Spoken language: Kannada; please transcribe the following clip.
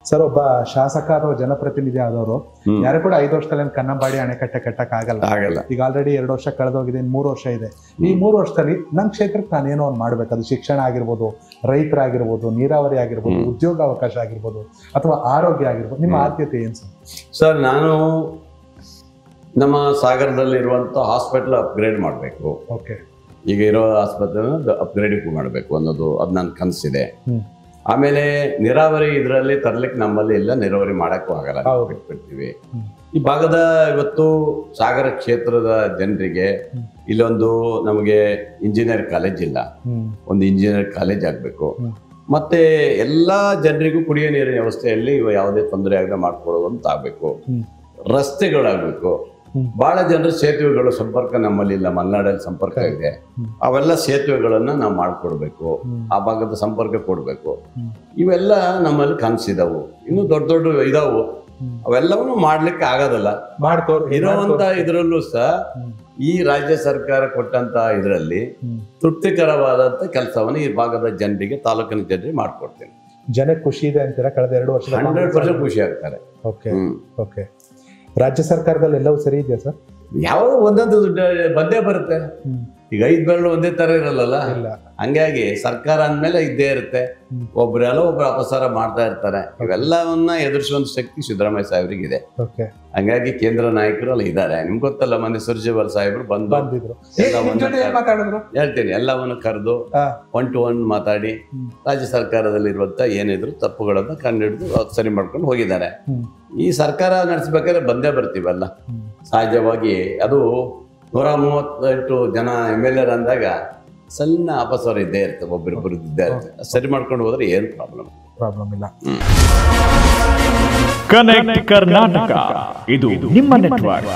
ಸರ್, ಒಬ್ಬ ಶಾಸಕರು ಜನಪ್ರತಿನಿಧಿ ಆದವರು ಯಾರು ಕೂಡ 5 ವರ್ಷದಲ್ಲಿ ಕನ್ನಂಬಾಡಿ ಅಣೆಕಟ್ಟೆ ಕಟ್ಟಕ್ ಆಗಲ್ಲ. ಈಗ ಆಲ್ರೆಡಿ 2 ವರ್ಷ ಕಳೆದೋಗಿದೆ, 3 ವರ್ಷ ಇದೆ. ಈ 3 ವರ್ಷದಲ್ಲಿ ನನ್ನ ಕ್ಷೇತ್ರಕ್ಕೆ ನಾನು ಏನೋ ಒಂದು ಮಾಡ್ಬೇಕು. ಅದು ಶಿಕ್ಷಣ ಆಗಿರ್ಬೋದು, ರೈತರಾಗಿರ್ಬೋದು, ನೀರಾವರಿ ಆಗಿರ್ಬೋದು, ಉದ್ಯೋಗ ಅವಕಾಶ ಆಗಿರ್ಬೋದು, ಅಥವಾ ಆರೋಗ್ಯ ಆಗಿರ್ಬೋದು. ನಿಮ್ಮ ಆದ್ಯತೆ ಏನ್ ಸರ್? ಸರ್, ನಾನು ನಮ್ಮ ಸಾಗರದಲ್ಲಿರುವಂಥ ಹಾಸ್ಪಿಟಲ್ ಅಪ್ಗ್ರೇಡ್ ಮಾಡಬೇಕು. ಓಕೆ. ಈಗ ಇರೋ ಆಸ್ಪತ್ರೆ ಅಪ್ಗ್ರೇಡ್ ಮಾಡಬೇಕು ಅನ್ನೋದು ಅದು ನನ್ನ ಕನಸಿದೆ. ಆಮೇಲೆ ನೀರಾವರಿ ಇದರಲ್ಲಿ ತರ್ಲಿಕ್ಕೆ ನಮ್ಮಲ್ಲಿ ಎಲ್ಲ ನೀರಾವರಿ ಮಾಡಕ್ಕೂ ಆಗಲ್ಲ, ಬಿಟ್ಬಿಡ್ತೀವಿ. ಈ ಭಾಗದ ಇವತ್ತು ಸಾಗರ ಕ್ಷೇತ್ರದ ಜನರಿಗೆ ಇಲ್ಲೊಂದು ನಮಗೆ ಇಂಜಿನಿಯರ್ ಕಾಲೇಜ್ ಇಲ್ಲ, ಒಂದು ಇಂಜಿನಿಯರ್ ಕಾಲೇಜ್ ಆಗಬೇಕು. ಮತ್ತೆ ಎಲ್ಲಾ ಜನರಿಗೂ ಕುಡಿಯೋ ನೀರಿನ ವ್ಯವಸ್ಥೆಯಲ್ಲಿ ಯಾವುದೇ ತೊಂದರೆ ಆಗದೆ ಮಾಡ್ಕೊಡುವಂತ ಆಗ್ಬೇಕು. ರಸ್ತೆಗಳಾಗಬೇಕು. ಬಹಳ ಜನರ ಸೇತುವೆಗಳು ಸಂಪರ್ಕ ನಮ್ಮಲ್ಲಿ ಇಲ್ಲ, ಮಲೆನಾಡಲ್ಲಿ ಸಂಪರ್ಕ ಇದೆ. ಅವೆಲ್ಲ ಸೇತುವೆಗಳನ್ನ ನಾವು ಮಾಡ್ಕೊಡ್ಬೇಕು, ಆ ಭಾಗದ ಸಂಪರ್ಕ ಕೊಡ್ಬೇಕು. ಇವೆಲ್ಲ ನಮ್ಮಲ್ಲಿ ಕನಸಿದವು. ಇನ್ನು ದೊಡ್ಡ ದೊಡ್ಡ ಇದಾವು, ಅವೆಲ್ಲವನ್ನು ಮಾಡ್ಲಿಕ್ಕೆ ಆಗೋದಲ್ಲ. ಇರುವಂತ ಇದ್ರಲ್ಲೂ ಸಹ ಈ ರಾಜ್ಯ ಸರ್ಕಾರ ಕೊಟ್ಟಂತ ಇದರಲ್ಲಿ ತೃಪ್ತಿಕರವಾದಂತ ಕೆಲಸವನ್ನು ಈ ಭಾಗದ ಜನರಿಗೆ, ತಾಲೂಕಿನ ಜನರಿಗೆ ಮಾಡ್ಕೊಡ್ತೇನೆ. ಜನಕ್ಕೆ ಖುಷಿ ಇದೆ ಅಂತೀರಾ? ಕಳೆದ 2 ವರ್ಷ 100% ಖುಷಿ ಆಗ್ತಾರೆ. ಓಕೆ. ರಾಜ್ಯ ಸರ್ಕಾರದಲ್ಲಿ ಎಲ್ಲವೂ ಸರಿ ಇದೆಯಾ ಸರ್? ಯಾವಾಗ ಒಂದೊಂದು ಬಂದೇ ಬರುತ್ತೆ. ಈಗ 5 ಬೆರಳು ಒಂದೇ ತರ ಇರಲ್ಲ. ಹಂಗಾಗಿ ಸರ್ಕಾರ ಅಂದ್ಮೇಲೆ ಇದ್ದೇ ಇರುತ್ತೆ. ಒಬ್ರೆಲ್ಲ ಒಬ್ರು ಅಪಸಾರ ಮಾಡ್ತಾ ಇರ್ತಾರೆ. ಇವೆಲ್ಲವನ್ನ ಎದುರಿಸುವಂತ ಶಕ್ತಿ ಸಿದ್ದರಾಮಯ್ಯ ಸಾಹೇಬ್ರಿಗಿದೆ. ಹಂಗಾಗಿ ಕೇಂದ್ರ ನಾಯಕರು ಅಲ್ಲಿ ಇದ್ದಾರೆ. ನಿಮ್ಗೆ ಗೊತ್ತಲ್ಲ, ಮೊನ್ನೆ ಸುರ್ಜೇವಾಲ ಸಾಹೇಬ್ರು ಬಂದಿದ್ರು. ಹೇಳ್ತೀನಿ, ಎಲ್ಲವನ್ನು ಕರೆದು 1 to 1 ಮಾತಾಡಿ ರಾಜ್ಯ ಸರ್ಕಾರದಲ್ಲಿ ಇರುವಂತ ಏನಿದ್ರು ತಪ್ಪುಗಳನ್ನ ಕಂಡುಹಿಡಿದು ಸರಿ ಮಾಡ್ಕೊಂಡು ಹೋಗಿದ್ದಾರೆ. ಈ ಸರ್ಕಾರ ನಡೆಸಬೇಕಾದ್ರೆ ಬಂದೇ ಬರ್ತೀವಲ್ಲ, ಸಹಜವಾಗಿ. ಅದು 138 ಜನ MLA ಅಂದಾಗ ಸಣ್ಣ ಅಪಸ್ವರ ಇದ್ದೇ ಇರ್ತದೆ, ಒಬ್ಬರಿಬ್ಬರು ಇದ್ದೇ ಇರ್ತದೆ. ಸರಿ ಮಾಡ್ಕೊಂಡು ಹೋದ್ರೆ ಏನು ಪ್ರಾಬ್ಲಮ್ ಇಲ್ಲ. ಕನೆಕ್ಟ್ ಕರ್ನಾಟಕ, ಇದು ನಿಮ್ಮ ನೆಟ್ವರ್ಕ್.